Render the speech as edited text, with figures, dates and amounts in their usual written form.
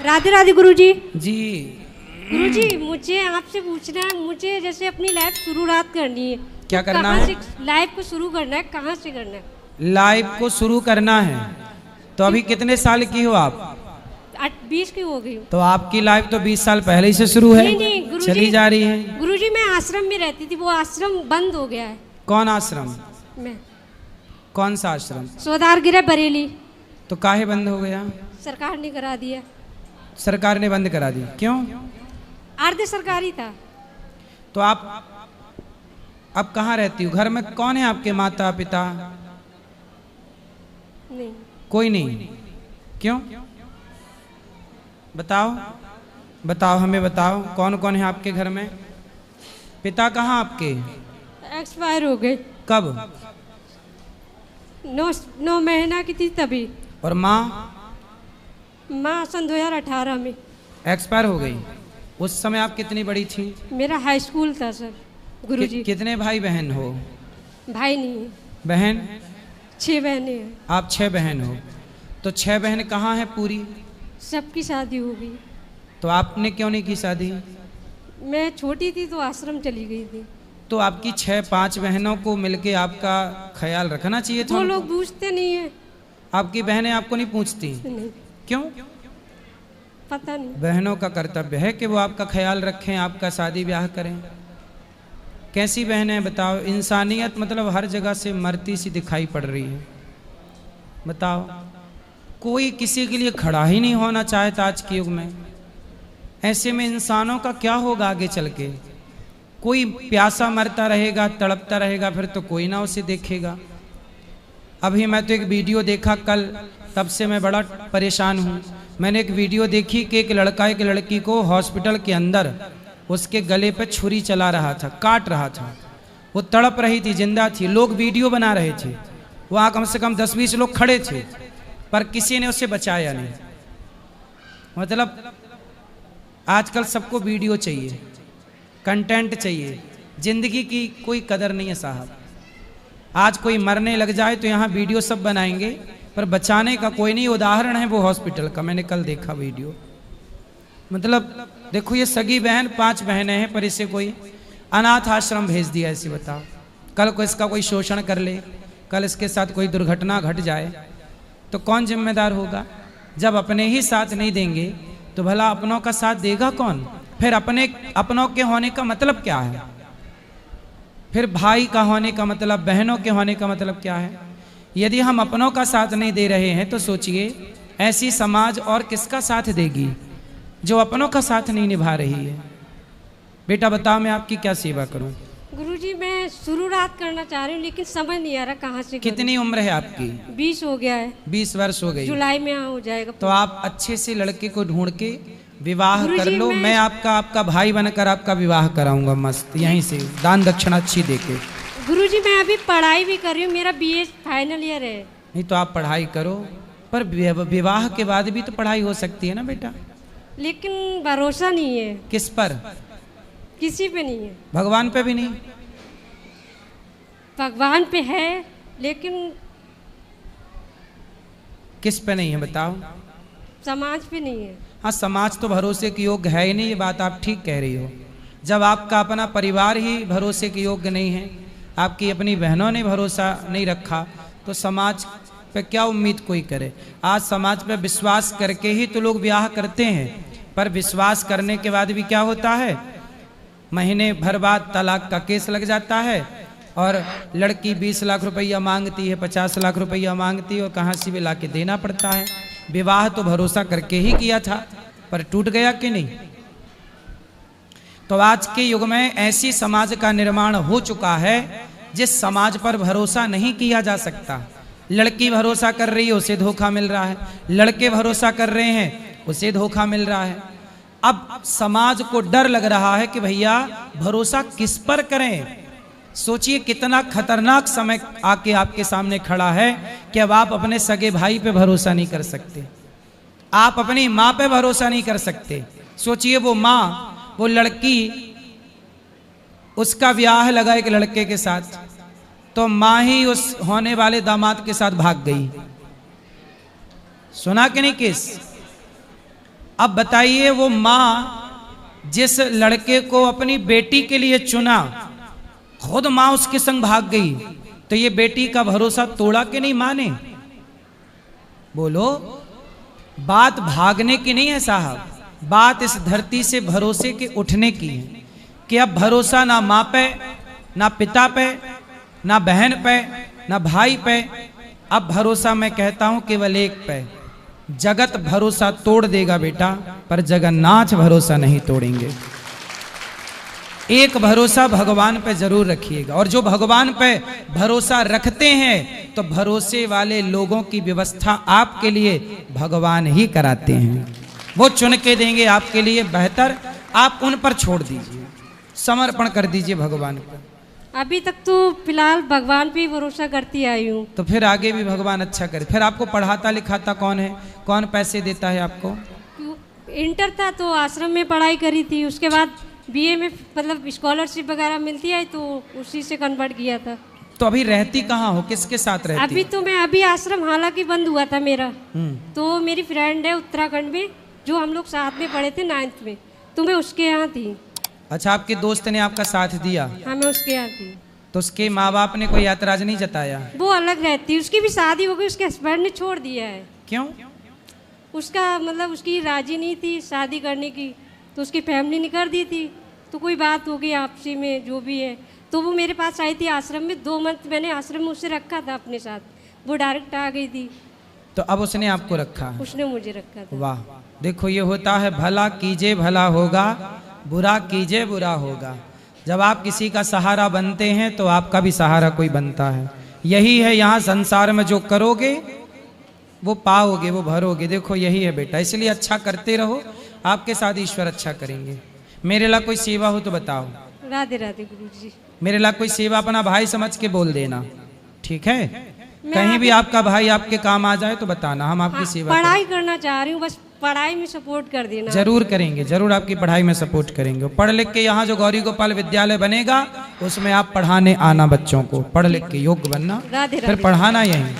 राधे राधे गुरुजी। जी गुरुजी मुझे आपसे पूछना है, मुझे जैसे अपनी लाइफ शुरुआत करनी है, क्या तो करना कहाँ है? से लाइफ को शुरू करना है, कहाँ से करना है? लाइफ को शुरू करना है तो अभी कितने साल की हो आप? 20 की हो गई हूँ। तो आपकी लाइफ तो 20 साल पहले ही से शुरू है, नहीं गुरुजी, चली जा रही है। गुरुजी मैं आश्रम में रहती थी, वो आश्रम बंद हो गया है। कौन आश्रम? मैं कौन सा आश्रम? सोदार गिरा बरेली। तो काहे बंद हो गया? सरकार ने करा दिया। सरकार ने बंद करा दी, क्यों? अर्ध सरकारी था। तो आप अब कहाँ रहती हो? घर में कौन है आपके माता पिता? नहीं। कोई नहीं, क्यों? बताओ बताओ, हमें बताओ कौन कौन है आपके घर में? पिता कहाँ आपके? एक्सपायर हो गए। कब? 9 महीना की थी तभी। और माँ? माँ सन 2018 में एक्सपायर हो गई। उस समय आप कितनी बड़ी थी? मेरा हाई स्कूल था सर गुरुजी। कितने भाई बहन हो? भाई नहीं है, बहन? 6 बहनें हैं। आप 6 बहन हो, तो 6 बहन कहाँ है पूरी? सबकी शादी हो गई। तो आपने क्यों नहीं की शादी? मैं छोटी थी तो आश्रम चली गई थी। तो आपकी 6-5 बहनों को मिलके आपका ख्याल रखना चाहिए था। वो उनको। लोग पूछते नहीं है। आपकी बहनें आपको नहीं पूछती? नहीं, क्यों? पता नहीं। बहनों का कर्तव्य है कि वो आपका ख्याल रखें, आपका शादी ब्याह करें। कैसी बहनें बताओ? इंसानियत मतलब हर जगह से मरती सी दिखाई पड़ रही है। बताओ, कोई किसी के लिए खड़ा ही नहीं होना चाहता आज के युग में। ऐसे में इंसानों का क्या होगा आगे चल के? कोई प्यासा मरता रहेगा, तड़पता रहेगा, फिर तो कोई ना उसे देखेगा। अभी मैं तो एक वीडियो देखा कल, तब से मैं बड़ा परेशान हूँ। मैंने एक वीडियो देखी कि एक लड़का एक लड़की को हॉस्पिटल के अंदर उसके गले पे छुरी चला रहा था, काट रहा था। वो तड़प रही थी, जिंदा थी। लोग वीडियो बना रहे थे, वहाँ कम से कम 10-20 लोग खड़े थे, पर किसी ने उसे बचाया नहीं। मतलब आजकल सबको वीडियो चाहिए, कंटेंट चाहिए, जिंदगी की कोई कदर नहीं है साहब। आज कोई मरने लग जाए तो यहाँ वीडियो सब बनाएंगे, पर बचाने का कोई नहीं। उदाहरण है वो हॉस्पिटल का, मैंने कल देखा वीडियो। मतलब देखो, ये सगी बहन 5 बहनें हैं, पर इसे कोई अनाथ आश्रम भेज दिया। ऐसे बताओ, कल को इसका कोई शोषण कर ले, कल इसके साथ कोई दुर्घटना घट जाए तो कौन जिम्मेदार होगा? जब अपने ही साथ नहीं देंगे तो भला अपनों का साथ देगा कौन? फिर अपनों के होने का मतलब क्या है? फिर भाई का होने का मतलब, बहनों के होने का मतलब क्या है? यदि हम अपनों का साथ नहीं दे रहे हैं तो सोचिए ऐसी समाज और किसका साथ देगी जो अपनों का साथ नहीं निभा रही है। बेटा बताओ, मैं आपकी क्या सेवा करूं? गुरुजी मैं शुरुआत करना चाह रही हूँ, लेकिन समझ नहीं आ रहा कहाँ से करूं। कितनी उम्र है आपकी? 20 हो गया है। 20 वर्ष हो गई। जुलाई में हो जाएगा। तो आप अच्छे से लड़के को ढूंढ के विवाह गुरुजी, कर लो। मैं आपका भाई बनकर आपका विवाह कराऊंगा मस्त, यहीं से दान दक्षिणा अच्छी देके। गुरुजी मैं अभी पढ़ाई भी कर रही हूँ, मेरा BA फाइनल ईयर है। नहीं तो आप पढ़ाई करो, पर विवाह के बाद भी तो पढ़ाई हो सकती है ना बेटा। लेकिन भरोसा नहीं है। किस पर? किसी पे नहीं है। भगवान पे भी नहीं? भगवान पे है, लेकिन किस पे नहीं है बताओ? समाज पे नहीं है। हाँ, समाज तो भरोसे के योग्य है ही नहीं, ये बात आप ठीक कह रही हो। जब आपका अपना परिवार ही भरोसे के योग्य नहीं है, आपकी अपनी बहनों ने भरोसा नहीं रखा, तो समाज पे क्या उम्मीद कोई करे? आज समाज पे विश्वास करके ही तो लोग ब्याह करते हैं, पर विश्वास करने के बाद भी क्या होता है? महीने भर बाद तलाक का केस लग जाता है, और लड़की 20 लाख रुपया मांगती है, 50 लाख रुपया मांगती है, और कहाँ से भी ला के देना पड़ता है। विवाह तो भरोसा करके ही किया था, पर टूट गया कि नहीं? तो आज के युग में ऐसी समाज का निर्माण हो चुका है जिस समाज पर भरोसा नहीं किया जा सकता। लड़की भरोसा कर रही है, उसे धोखा मिल रहा है। लड़के भरोसा कर रहे हैं, उसे धोखा मिल रहा है। अब समाज को डर लग रहा है कि भैया भरोसा किस पर करें। सोचिए कितना खतरनाक समय आके आपके सामने खड़ा है कि अब आप अपने सगे भाई पे भरोसा नहीं कर सकते, आप अपनी माँ पे भरोसा नहीं कर सकते। सोचिए वो माँ, वो लड़की, उसका ब्याह लगा एक लड़के के साथ, तो माँ ही उस होने वाले दामाद के साथ भाग गई। सुना कि नहीं केस? अब बताइए वो माँ जिस लड़के को अपनी बेटी के लिए चुना, खुद माँ उसके संग भाग गई, तो ये बेटी का भरोसा तोड़ा कि नहीं माँ ने? बोलो। बात भागने की नहीं है साहब, बात इस धरती से भरोसे के उठने की है कि अब भरोसा ना माँ पे, ना पिता पे, ना बहन पे, ना भाई पे। अब भरोसा मैं कहता हूं केवल एक पे। जगत भरोसा तोड़ देगा बेटा, पर जगन्नाथ भरोसा नहीं तोड़ेंगे। एक भरोसा भगवान पे जरूर रखिएगा, और जो भगवान पे भरोसा रखते हैं तो भरोसे वाले लोगों की व्यवस्था आपके लिए भगवान ही कराते हैं। वो चुन के देंगे आपके लिए बेहतर, आप उन पर छोड़ दीजिए, समर्पण कर दीजिए भगवान पर। अभी तक तो फिलहाल भगवान पे ही भरोसा करती आई हूँ। तो फिर आगे भी भगवान अच्छा करे। फिर आपको पढ़ाता लिखाता कौन है? कौन पैसे देता है आपको? इंटर था तो आश्रम में पढ़ाई करी थी, उसके बाद बीए में मतलब स्कॉलरशिप वगैरह मिलती है तो उसी से कन्वर्ट किया था। तो अभी रहती कहाँ हो, किसके साथ रहती? अभी तो मैं अभी आश्रम हालांकि बंद हुआ था मेरा, तो मेरी फ्रेंड है उत्तराखंड में जो हम लोग साथ में पढ़े थे 9th में, तो मैं उसके यहाँ थी। अच्छा, आपके दोस्त ने आपका साथ दिया? हाँ, मैं उसके यहाँ थी। तो उसके माँ बाप ने कोई ऐतराज नहीं जताया? वो अलग रहती, उसकी भी शादी हो गई, उसके हस्बैंड ने छोड़ दिया है। क्यों? उसका मतलब उसकी राजी नहीं थी शादी करने की, तो उसकी फैमिली ने कर दी थी, तो कोई बात हो गई आपसी में जो भी है, तो वो मेरे पास आई थी आश्रम में। 2 मंथ मैंने आश्रम में उसे रखा था अपने साथ, वो डायरेक्ट आ गई थी। तो अब उसने आपको रखा है? उसने मुझे रखा था। वाह, देखो ये होता है, भला कीजिए भला होगा, बुरा कीजिए बुरा होगा। जब आप किसी का सहारा बनते हैं तो आपका भी सहारा कोई बनता है। यही है यहाँ संसार में, जो करोगे वो पाओगे, वो भरोगे। देखो यही है बेटा, इसलिए अच्छा करते रहो, आपके साथ ईश्वर अच्छा करेंगे। मेरे ला कोई सेवा हो तो बताओ। राधे राधे गुरुजी। मेरे ला कोई सेवा अपना भाई समझ के बोल देना, ठीक है? कहीं भी आपका भाई आपके काम आ जाए तो बताना, हम आपकी सेवा पढ़ाई करना चाह रही हूँ, बस पढ़ाई में सपोर्ट कर देना। जरूर करेंगे, जरूर आपकी पढ़ाई में सपोर्ट करेंगे। पढ़ लिख के यहाँ जो गौरी गोपाल विद्यालय बनेगा उसमें आप पढ़ाने आना, बच्चों को पढ़ लिख के योग्य बनना, फिर पढ़ाना यहीं।